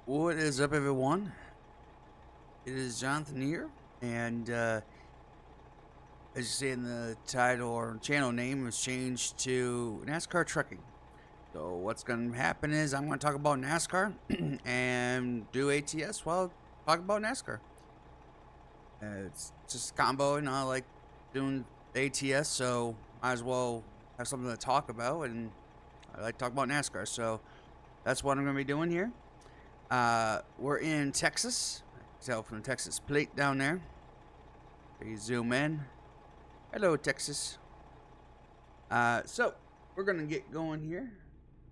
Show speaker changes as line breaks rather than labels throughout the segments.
What is up, everyone? It is Jonathan here, and as you see in the title or channel name, was changed to NASCAR Trucking. So what's going to happen is I'm going to talk about NASCAR and do ATS while talk about NASCAR. It's just a combo, and I like doing ATS, so might as well have something to talk about, and I like to talk about NASCAR, so that's what I'm going to be doing here. We're in Texas. Tell from the Texas plate down there. You zoom in. Hello, Texas. So we're gonna get going here.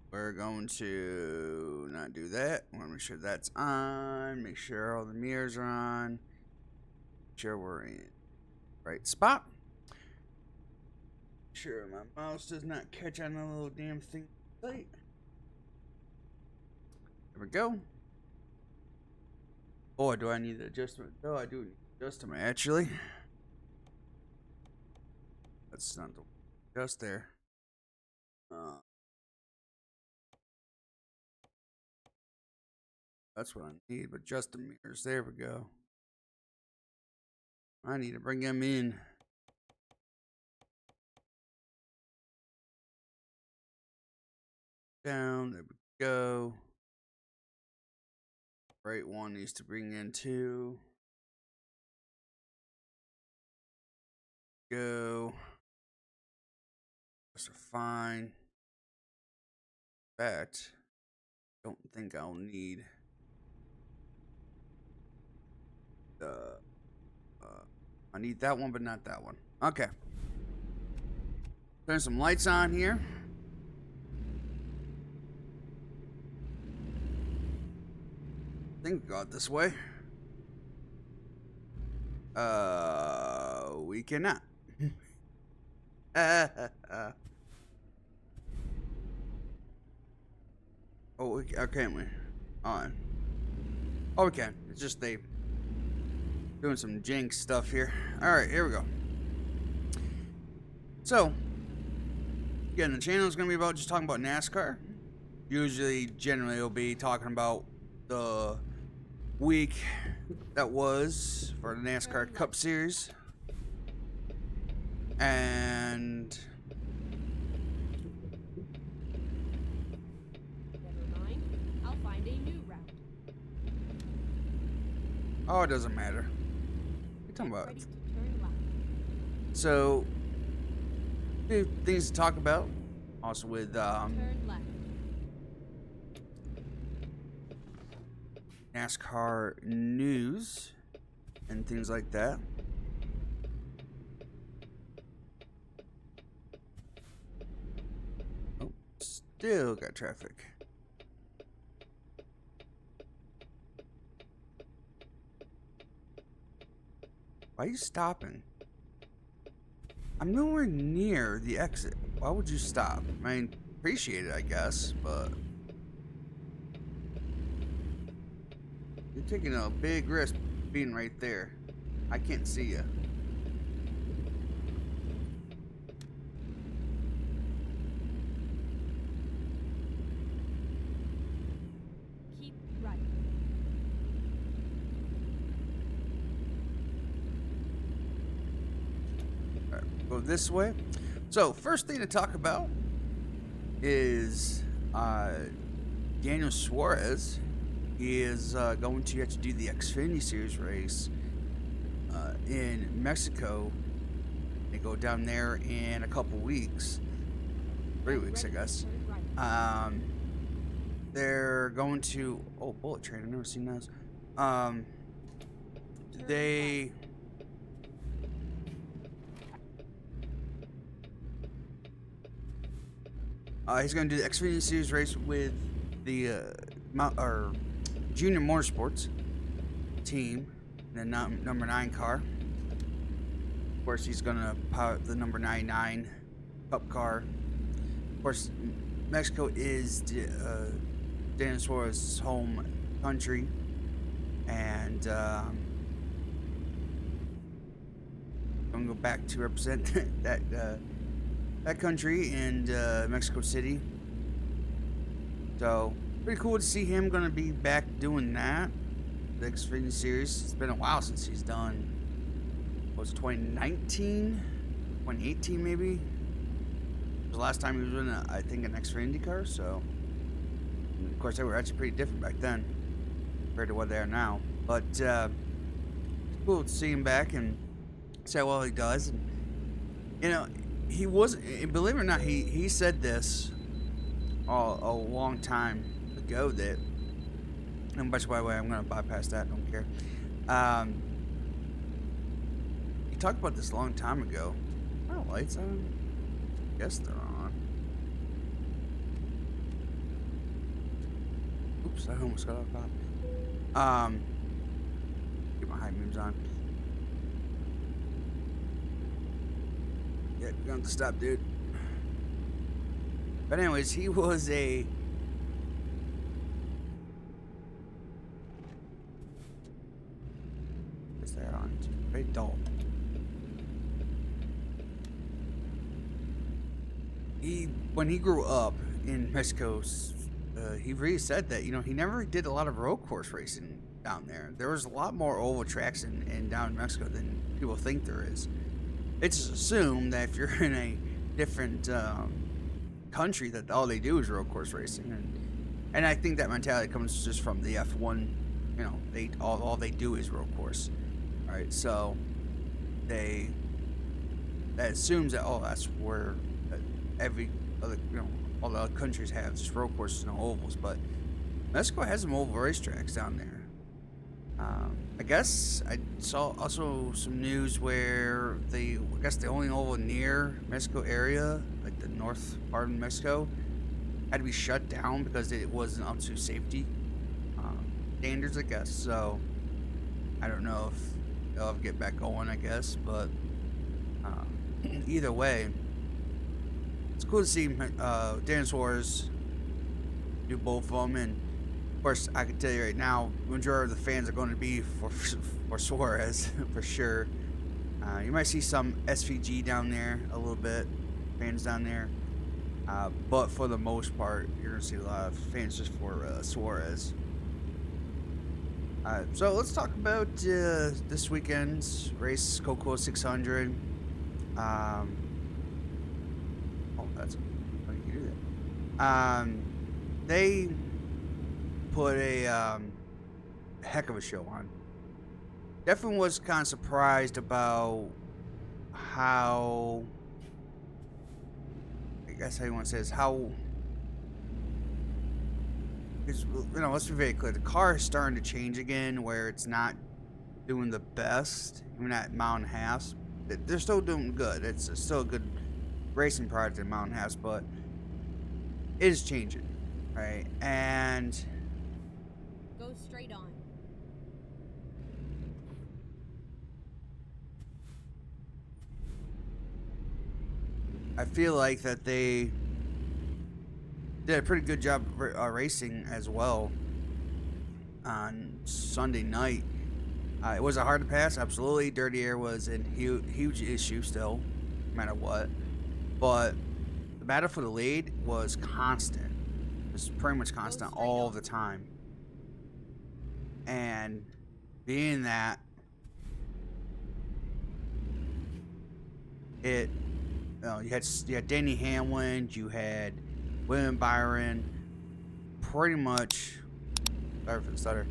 We're going to not do that. I want to make sure that's on. Make sure all the mirrors are on. Make sure we're in the right spot. Make sure my mouse does not catch on the little damn thing. There we go. Oh, do I need adjustment? No, I do need adjustment actually. That's not the just there. That's what I need, but just the mirrors. There we go. I need to bring them in. Down, there we go. Right one needs to bring in two. Go. Those are fine. In fact, don't think I'll need I need that one, but not that one. Okay. Turn some lights on here. I think we got this way. We cannot. Oh, can't we? On. Oh, we can. It's just they doing some jank stuff here. All right, here we go. So, again, the channel is going to be about just talking about NASCAR. Usually, generally, it'll be talking about the week that was for the NASCAR Cup Series. And
never mind. I'll find a new route.
Oh, it doesn't matter. What are you talking about?
Ready to turn left.
So, things to talk about. Also with
Turn left.
NASCAR news and things like that. Oh, still got traffic. Why are you stopping? I'm nowhere near the exit. Why would you stop? I mean, appreciate it, I guess, but you're taking a big risk being right there. I can't see you.
Keep right.
All right, go this way. So, first thing to talk about is Daniel Suarez. He is going to have to do the Xfinity Series race in Mexico. They go down there in a couple weeks, 3 weeks, I guess. They're going to Bullet Train. I've never seen those. They he's going to do the Xfinity Series race with the Junior Motorsports team, the number 9 car. Of course, he's going to pilot the number 99 Cup car. Of course, Mexico is Daniel Suarez's home country, and I'm going to go back to represent that country and Mexico City. So pretty cool to see him gonna be back doing that. The Xfinity Series. It's been a while since he's done. What was it, 2019? 2018 maybe? It was the last time he was in, I think, an Xfinity car. So, and of course, they were actually pretty different back then compared to what they are now. But it's cool to see him back and see how well he does. And you know, he was, believe it or not, he said this a long time ago that. And by the way, I'm gonna bypass that. Don't care. He talked about this a long time ago. Oh, lights on. Guess they're on. Oops, I almost got off top. Get my high beams on. Yeah, you're gonna have to stop, dude. But anyways, he was a. They're on. It's very dull. When he grew up in Mexico, he really said that, you know, he never did a lot of road course racing down there. There was a lot more oval tracks in down in Mexico than people think there is. It's assumed that if you're in a different country, that all they do is road course racing, and I think that mentality comes just from the F1. You know, all they do is road course. Right, so that assumes that that's where every other, you know, all the other countries have just road courses and ovals, but Mexico has some oval racetracks down there. I guess I saw also some news where I guess the only oval near Mexico area, like the north part of Mexico, had to be shut down because it wasn't up to safety standards, I guess. So I don't know if they'll ever get back going, I guess, but either way, it's cool to see Dan Suarez do both of them, and of course, I can tell you right now, the majority of the fans are going to be for Suarez for sure. You might see some SVG down there a little bit, fans down there, but for the most part, you're going to see a lot of fans just for Suarez. So let's talk about this weekend's race, Coca-Cola 600. Oh, that's how you do that. They put a heck of a show on. Definitely was kind of surprised about how, I guess how you want to say this, how. Because, you know, let's be very clear. The car is starting to change again, where it's not doing the best, even at Mountain House. They're still doing good. It's still a good racing product in Mountain House, but it is changing, right? And
Go straight on.
I feel like that they did a pretty good job racing as well on Sunday night. It was a hard to pass, absolutely. Dirty air was a huge issue still, no matter what. But the battle for the lead was constant. It was pretty much constant all the time. And being that, you had Danny Hamlin, you had William Byron, pretty much, sorry for the stutter,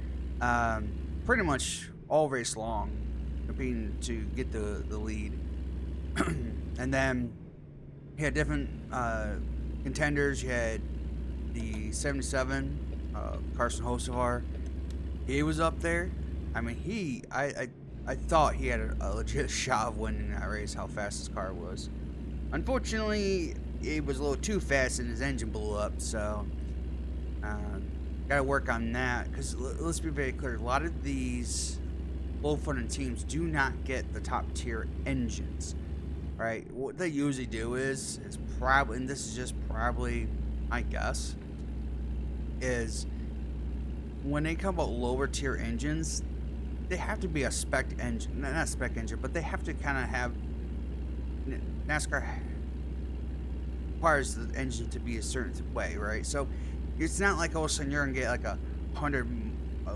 pretty much all race long, competing to get the lead. And then you had different contenders. You had the 77, Carson Hocevar. He was up there. I mean, I thought he had a legit shot of winning that race, how fast his car was. Unfortunately, it was a little too fast and his engine blew up, so gotta work on that, because let's be very clear, a lot of these low-funded teams do not get the top-tier engines, right? What they usually do is probably, and this is just probably my guess, is when they come about lower-tier engines, they have to be a spec engine, not a spec engine, but they have to kind of have, NASCAR requires the engine to be a certain way, right? So It's not like all of a sudden you're gonna get like 100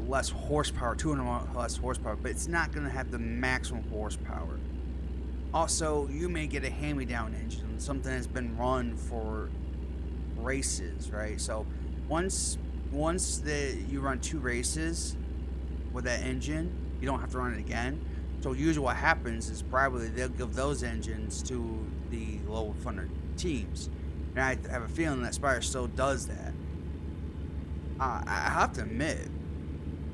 less horsepower, 200 less horsepower, but it's not gonna have the maximum horsepower. Also, you may get a hand-me-down engine, something that's been run for races, right? So once you run 2 races with that engine, you don't have to run it again. So usually what happens is probably they'll give those engines to the lower funded teams. And I have a feeling that Spire still does that. I have to admit,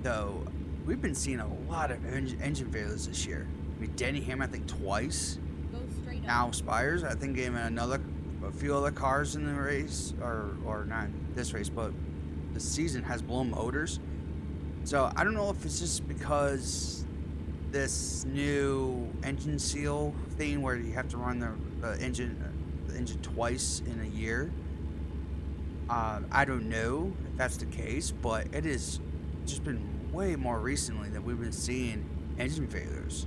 though, we've been seeing a lot of engine failures this year. I mean, Denny Hamlin, I think twice.
Go straight on.
Now Spires, I think gave a few other cars in the race, or not this race, but the season has blown motors. So I don't know if it's just because this new engine seal thing where you have to run the engine twice in a year. I don't know if that's the case, but it is just been way more recently that we've been seeing engine failures.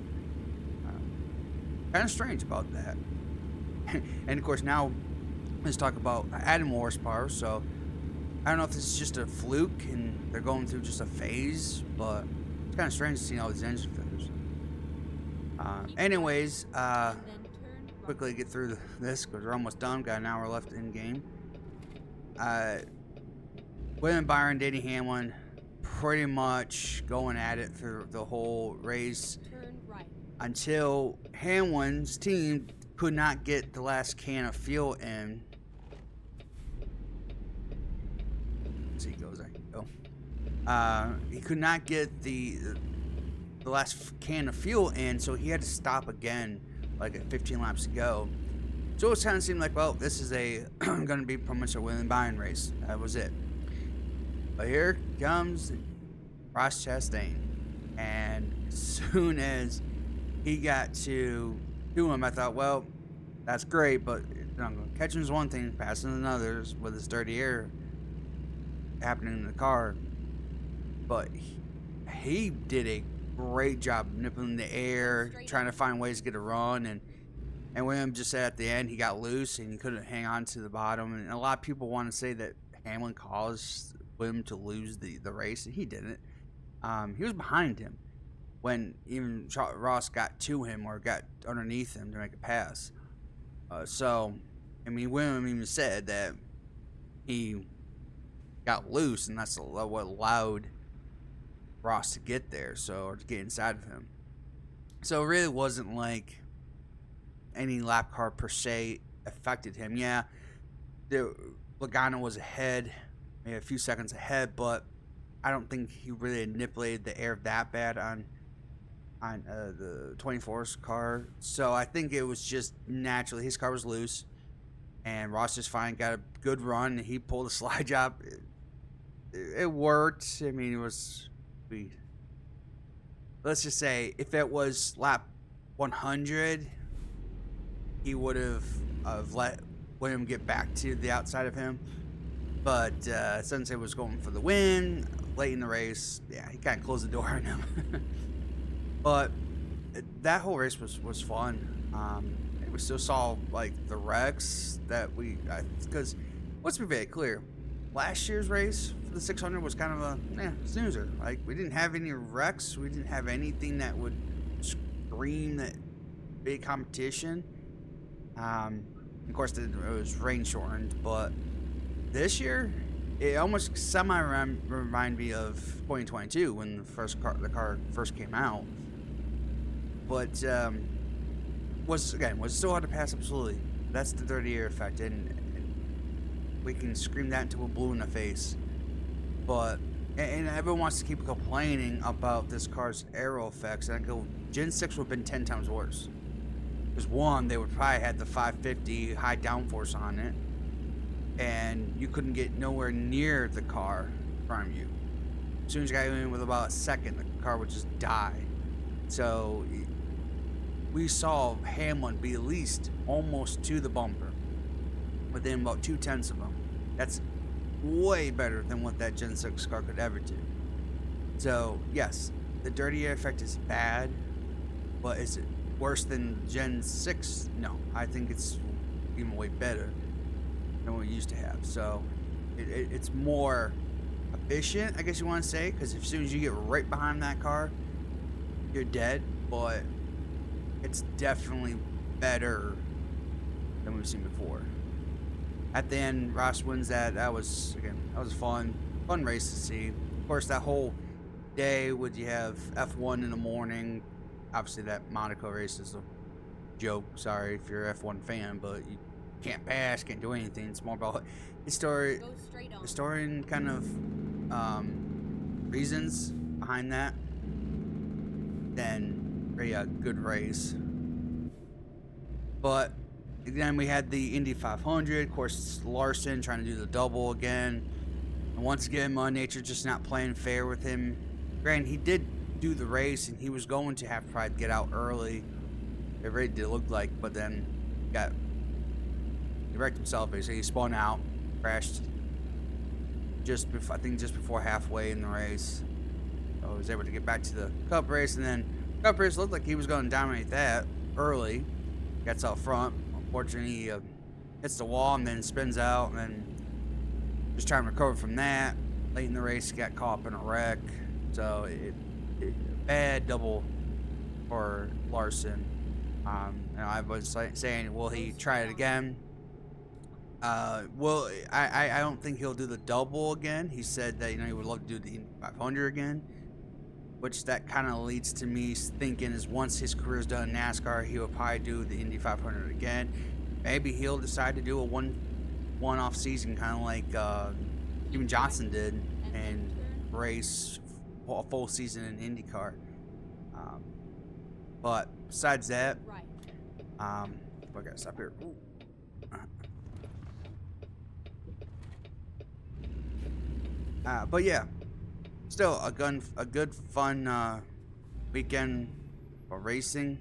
Kind of strange about that. And of course now let's talk about adding more horsepower. So I don't know if this is just a fluke and they're going through just a phase, but it's kind of strange to see all these engine failures. Anyways,
Then turn
quickly get through this because we're almost done. Got an hour left in game. William Byron, Denny Hamlin, pretty much going at it for the whole race
turn right.
until Hamlin's team could not get the last can of fuel in. Let's see, goes. I can go. He could not get the last can of fuel in, so he had to stop again, like at 15 laps to go. So it kind of seemed like, well, this is going to be pretty much a William Byron race. That was it. But here comes Ross Chastain, and as soon as he got to him, I thought, well, that's great, but catching is one thing, passing is another with this dirty air happening in the car. But he did a great job nipping the air, trying to find ways to get a run, and William just said at the end he got loose and he couldn't hang on to the bottom. And a lot of people want to say that Hamlin caused William to lose the race, and he didn't. He was behind him when even Ross got to him or got underneath him to make a pass. So, I mean, William even said that he got loose, and that's what allowed Ross to get there, or to get inside of him. So it really wasn't like any lap car per se affected him. Yeah, Logano was ahead, maybe a few seconds ahead, but I don't think he really manipulated the air that bad on the 24's car. So I think it was just naturally his car was loose, and Ross just finally got a good run. And he pulled a slide job. It worked. I mean, let's just say if it was lap 100, he would have let William get back to the outside of him. But since it was going for the win late in the race, yeah, he kind of closed the door on him. But that whole race was fun. We still saw like the wrecks that because let's be very clear, last year's race for the 600 was kind of a snoozer. Like, we didn't have any wrecks, we didn't have anything that would scream that big competition. Of course, it was rain shortened, but this year it almost remind me of 2022 when the car first came out. But was still hard to pass, absolutely. That's the dirty air effect, and we can scream that until we're blue in the face. But and everyone wants to keep complaining about this car's aero effects, and I go, Gen 6 would have been 10 times worse. Because one, they would probably had the 550 high downforce on it, and you couldn't get nowhere near the car from you. As soon as you got in with about a second, the car would just die. So we saw Hamlin be at least almost to the bumper within about 0.2 of them. That's way better than what that Gen 6 car could ever do. So yes, the dirty air effect is bad, but is it worse than Gen 6? No, I think it's even way better than what we used to have. So it's more efficient, I guess you want to say, because as soon as you get right behind that car, you're dead. But it's definitely better than we've seen before. At the end, Ross wins that. That was a fun race to see. Of course, that whole day would you have F1 in the morning. Obviously, that Monaco race is a joke. Sorry if you're an F1 fan, but you can't pass, can't do anything. It's more about
Go straight on.
story and kind of reasons behind that than a good race. But then we had the Indy 500. Of course, Larson trying to do the double again. And once again, Mother Nature just not playing fair with him. Granted, he did do the race, and he was going to have Pride get out early. It really did look like, but then he wrecked himself. Basically, he spun out, crashed just before halfway in the race. So he was able to get back to the Cup race, and then Cup race looked like he was going to dominate that early. Gets out front. Unfortunately, he hits the wall and then spins out, and then just trying to recover from that. Late in the race, he got caught up in a wreck. So bad double for Larson. I was saying, will he try it again? Well, I don't think he'll do the double again. He said that he would love to do the 500 again, which that kind of leads to me thinking is once his career's done in NASCAR, he will probably do the Indy 500 again. Maybe he'll decide to do a one-off season, kind of like even Johnson did, and race a full season in IndyCar. But besides that, I gotta stop here. But yeah, still a good fun weekend for racing.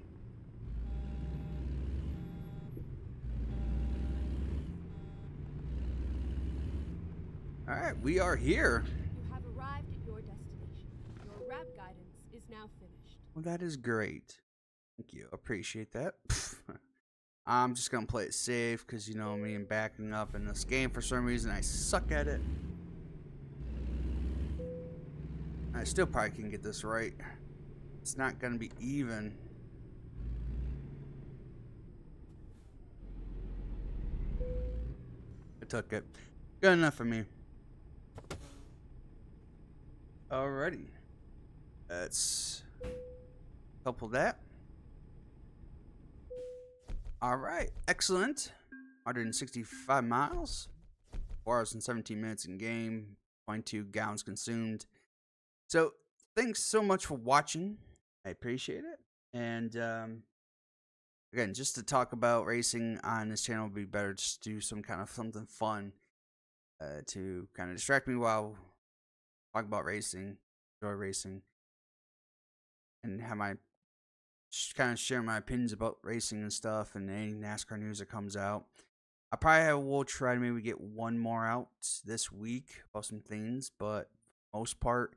All right, we are here.
You have arrived at your destination. Your route guidance is now finished.
Well, that is great. Thank you. Appreciate that. I'm just gonna play it safe because you know me and backing up in this game for some reason I suck at it. I still probably can get this right. It's not gonna be even. I took it. Good enough for me. Alrighty. Let's couple that. Alright, excellent. 165 miles. 4 hours and 17 minutes in game. 22 gallons consumed. So, thanks so much for watching. I appreciate it. And, again, just to talk about racing on this channel would be better just do something fun to kind of distract me while talk about racing, enjoy racing, and have my just kind of share my opinions about racing and stuff and any NASCAR news that comes out. I probably will try to maybe get one more out this week about some things, but most part,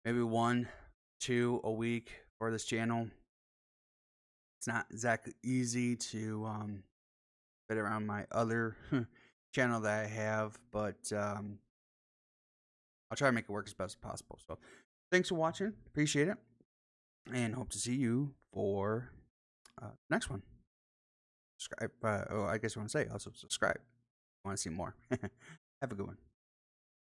maybe 1, 2 a week for this channel. It's not exactly easy to fit around my other channel that I have, but I'll try to make it work as best as possible. So thanks for watching. Appreciate it. And hope to see you for next one. Subscribe. I guess you want to say also subscribe. I want to see more. Have a good one.